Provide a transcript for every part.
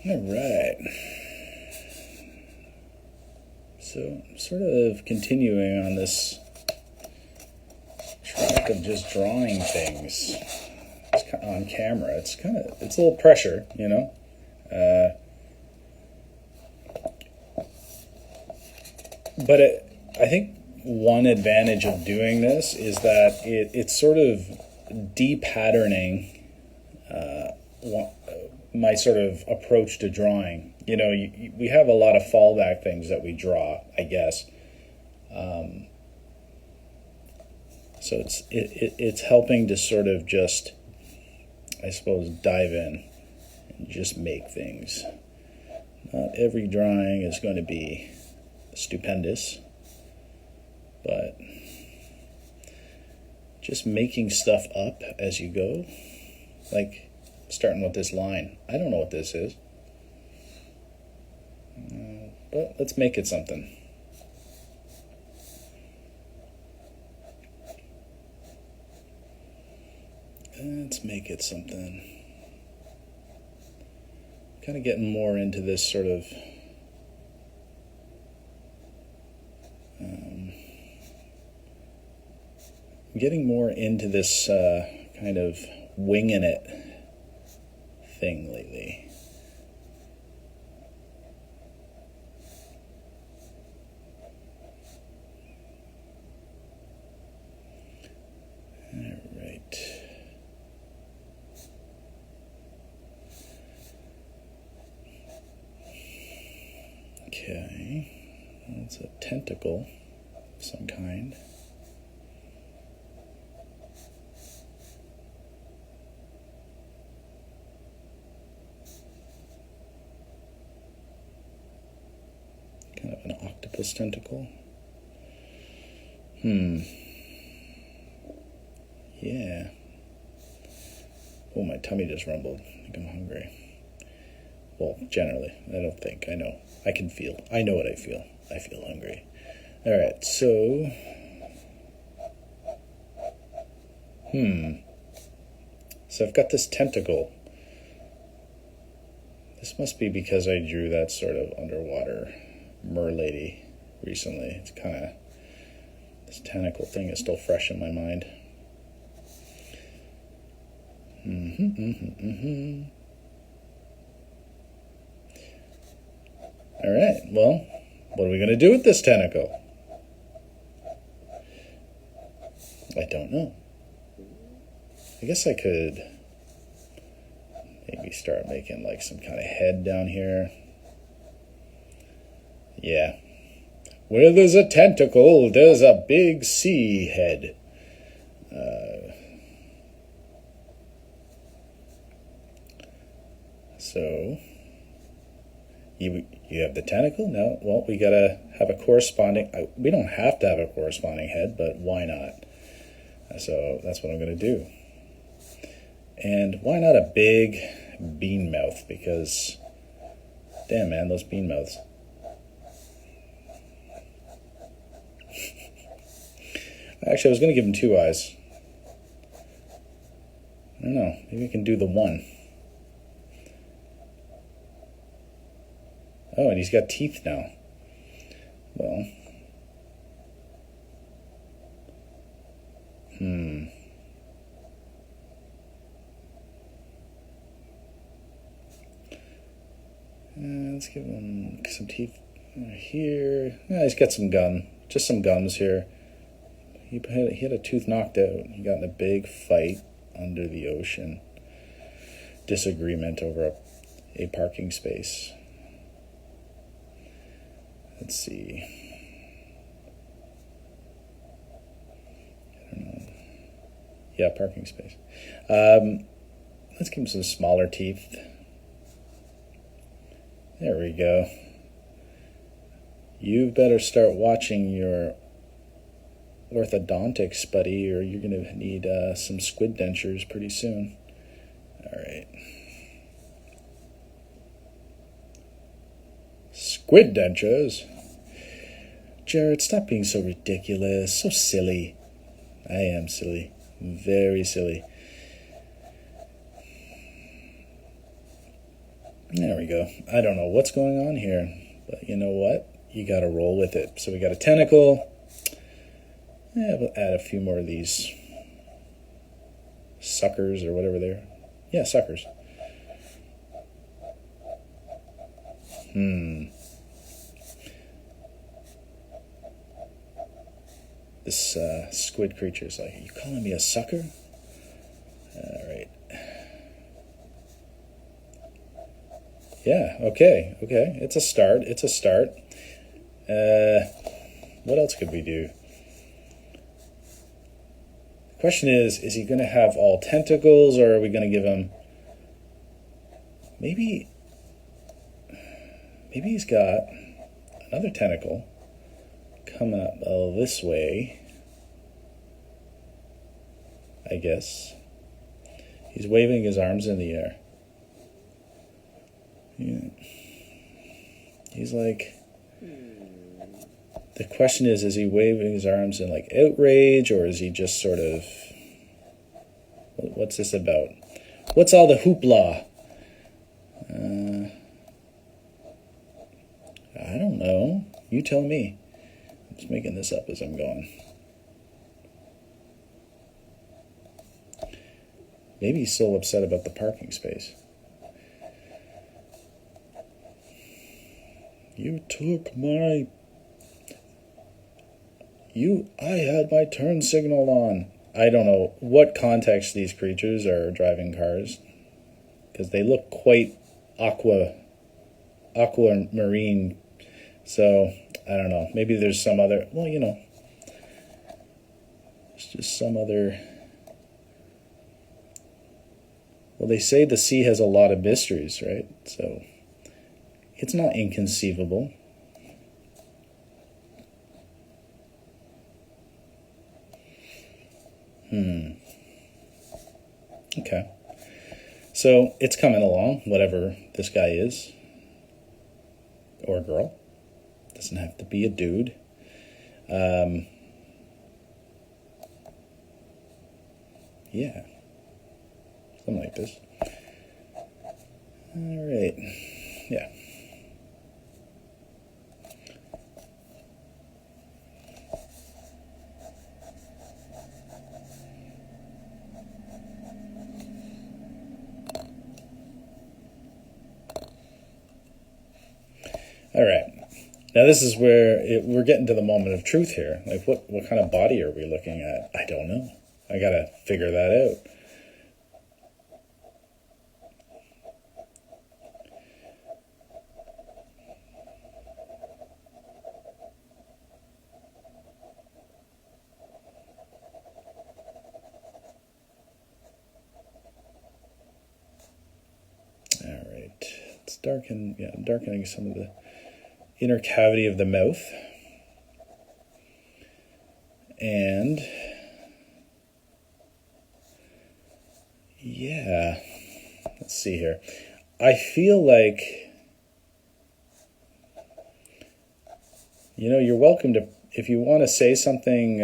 All right. So, sort of continuing on this track of just drawing things on camera. It's a little pressure, you know. But I think one advantage of doing this is that it's sort of de-patterning my sort of approach to drawing. You know, we have a lot of fallback things that we draw, I guess. So it's helping to sort of just, I suppose, dive in and just make things. Not every drawing is going to be stupendous, but just making stuff up as you go. Like starting with this line. I don't know what this is, but let's make it something. Let's make it something. Kind of getting more into this sort of getting more into this kind of winging it thing lately. All right. Okay. That's a tentacle of some kind. Kind of an octopus tentacle. Yeah. Oh, my tummy just rumbled. I think I'm hungry. Well, generally, I don't think. I know. I can feel. I know what I feel. I feel hungry. All right, so... So I've got this tentacle. This must be because I drew that sort of underwater merlady recently. It's kind of... This tentacle thing is still fresh in my mind. All right, well, what are we going to do with this tentacle? I don't know. I guess I could maybe start making like some kind of head down here. Yeah. Where there's a tentacle, there's a big sea head. So, you have the tentacle? No. Well, we gotta have a corresponding... we don't have to have a corresponding head, but why not? So, that's what I'm gonna do. And why not a big bean mouth? Because, damn man, those bean mouths. Actually, I was going to give him 2 eyes. I don't know. Maybe we can do the one. Oh, and he's got teeth now. Well. Let's give him some teeth here. He's got some gum. Just some gums here. He had a tooth knocked out. He got in a big fight under the ocean. Disagreement over a parking space. Let's see. I don't know. Yeah, parking space. Let's give him some smaller teeth. There we go. You better start watching your orthodontics, buddy, or you're going to need some squid dentures pretty soon. All right. Squid dentures? Jared, stop being so ridiculous, so silly. I am silly. Very silly. There we go. I don't know what's going on here, but you know what? You got to roll with it. So we got a tentacle. Yeah, we'll add a few more of these suckers or whatever they are. Yeah, suckers. This squid creature is like, are you calling me a sucker? All right. Yeah, okay. It's a start. What else could we do? The question is he going to have all tentacles, or are we going to give him... Maybe he's got another tentacle coming up this way, I guess. He's waving his arms in the air. Yeah. He's like... The question is he waving his arms in like outrage, or is he just sort of... What's this about? What's all the hoopla? I don't know. You tell me. I'm just making this up as I'm going. Maybe he's still upset about the parking space. You took my... I had my turn signal on. I don't know what context these creatures are driving cars, because they look quite aquamarine. So, I don't know. Maybe there's some other... Well, you know. It's just some other... Well, they say the sea has a lot of mysteries, right? So, it's not inconceivable. Okay. So, it's coming along, whatever this guy is. Or girl. Doesn't have to be a dude. Yeah. Something like this. All right. Yeah. All right. Now this is where we're getting to the moment of truth here. Like, what kind of body are we looking at? I don't know. I got to figure that out. All right. It's darken. Yeah, I'm darkening some of the inner cavity of the mouth. And yeah, let's see here. I feel like, you know, you're welcome to, if you want to say something,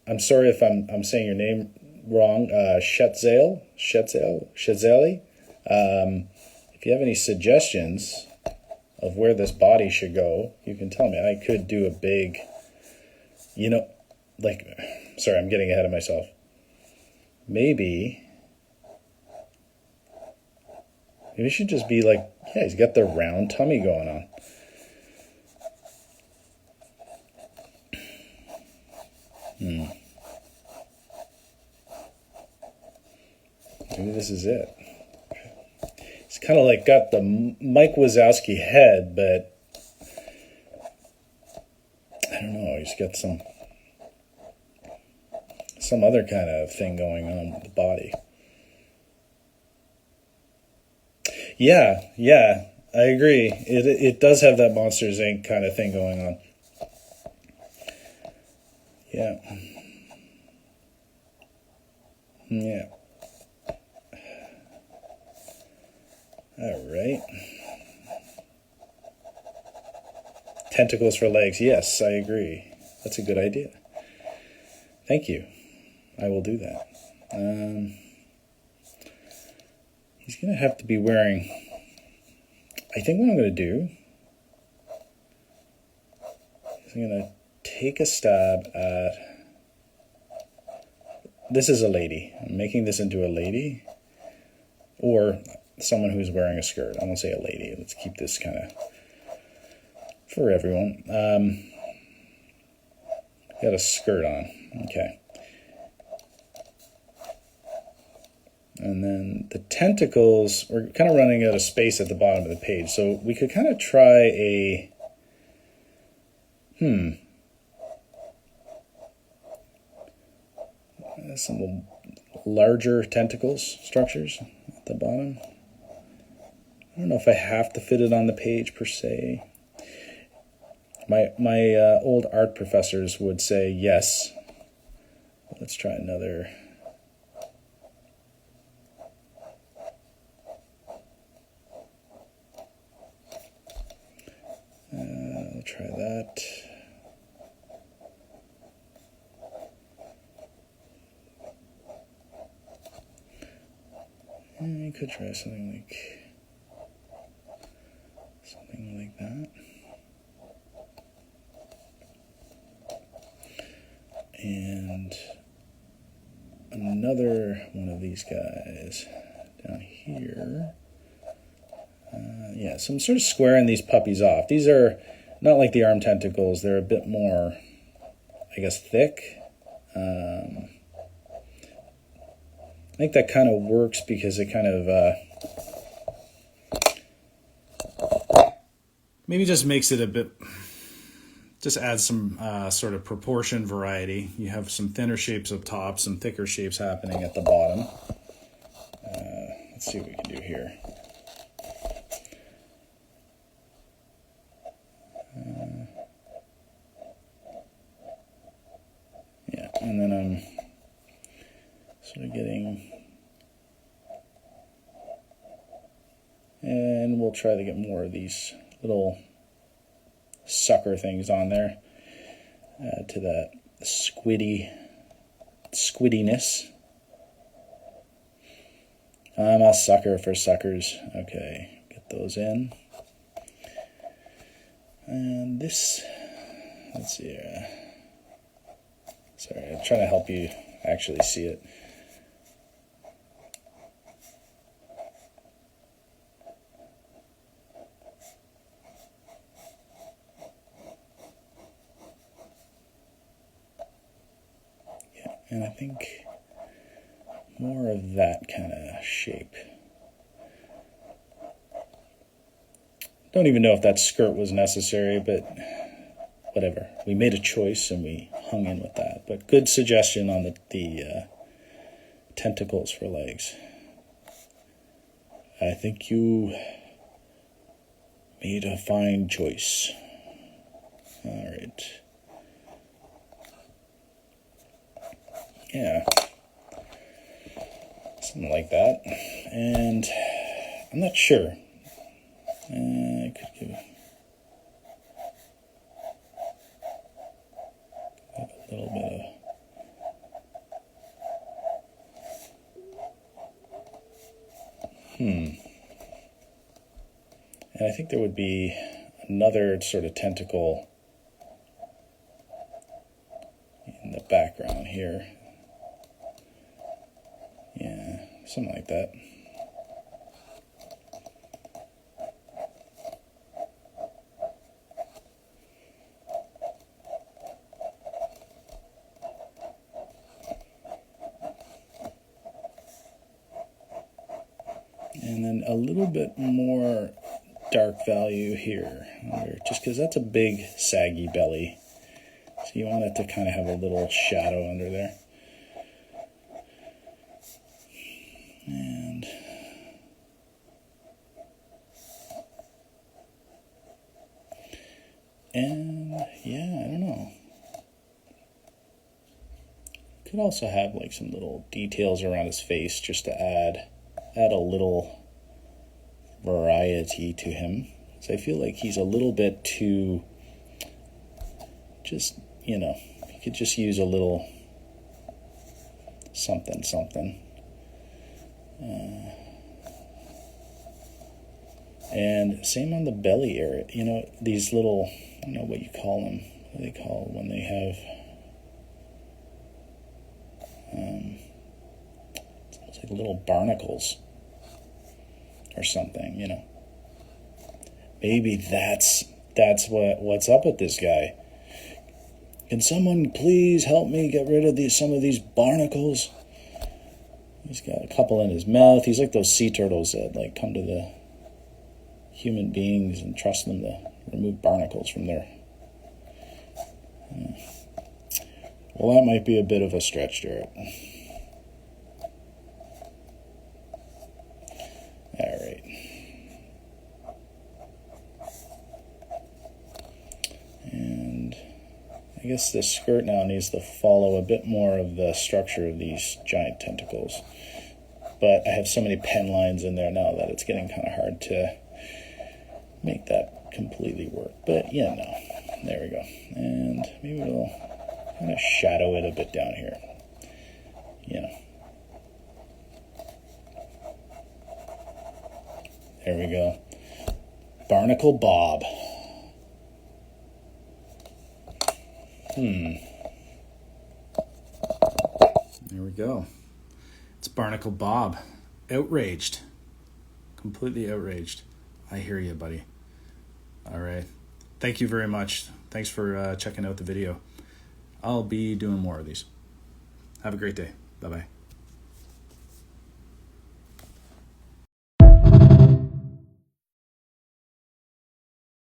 I'm sorry if I'm saying your name wrong, Shetzali. If you have any suggestions of where this body should go, you can tell me. I could do a big, you know, like, sorry, I'm getting ahead of myself. Maybe it should just be like, yeah, he's got the round tummy going on. Maybe this is it. It's kind of like got the Mike Wazowski head, but I don't know. He's got some other kind of thing going on with the body. Yeah, I agree. It does have that Monsters Inc. kind of thing going on. Yeah. Yeah. All right. Tentacles for legs. Yes, I agree. That's a good idea. Thank you. I will do that. He's going to have to be wearing I think what I'm going to do is I'm going to take a stab at, this is a lady. I'm making this into a lady or someone who's wearing a skirt. I won't say a lady. Let's keep this kind of for everyone. Got a skirt on. Okay. And then the tentacles, we're kind of running out of space at the bottom of the page. So we could kind of try a, some larger tentacles structures at the bottom. I don't know if I have to fit it on the page per se. My old art professors would say yes. Let's try another. I'll try that. And you could try something like that. And another one of these guys down here. Yeah, so I'm sort of squaring these puppies off. These are not like the arm tentacles. They're a bit more, I guess, thick. I think that kind of works because it kind of maybe just makes it a bit, just adds some sort of proportion variety. You have some thinner shapes up top, some thicker shapes happening at the bottom. Let's see what we can do here. Yeah, and then I'm sort of getting, and we'll try to get more of these little sucker things on there, to that squiddiness. I'm a sucker for suckers. Okay, get those in. And this, let's see here. Sorry, I'm trying to help you actually see it. Yeah, and I think more of that kind of shape. Don't even know if that skirt was necessary, but whatever. We made a choice and we hung in with that. But good suggestion on the tentacles for legs. I think you made a fine choice. All right. Yeah. Something like that. And I'm not sure. I could give a little bit of. And I think there would be another sort of tentacle in the background here. Yeah, something like that. And then a little bit more dark value here, just because that's a big saggy belly. So you want it to kind of have a little shadow under there. And yeah, I don't know. Could also have like some little details around his face just to add a little variety to him. So I feel like he's a little bit too, just, you could just use a little something. And same on the belly area. You know, these little, I don't know what you call them. What do they call when they have, it's like little barnacles or something, you know. Maybe that's what's up with this guy. Can someone please help me get rid of some of these barnacles? He's got a couple in his mouth. He's like those sea turtles that like come to the human beings and trust them to remove barnacles from their... Well, that might be a bit of a stretch, Jarrett. All right. And I guess the skirt now needs to follow a bit more of the structure of these giant tentacles. But I have so many pen lines in there now that it's getting kind of hard to make that completely work. But yeah, no. There we go. And maybe we'll kind of shadow it a bit down here. You know. There we go. Barnacle Bob. There we go. It's Barnacle Bob. Outraged. Completely outraged. I hear you, buddy. All right. Thank you very much. Thanks for checking out the video. I'll be doing more of these. Have a great day. Bye-bye.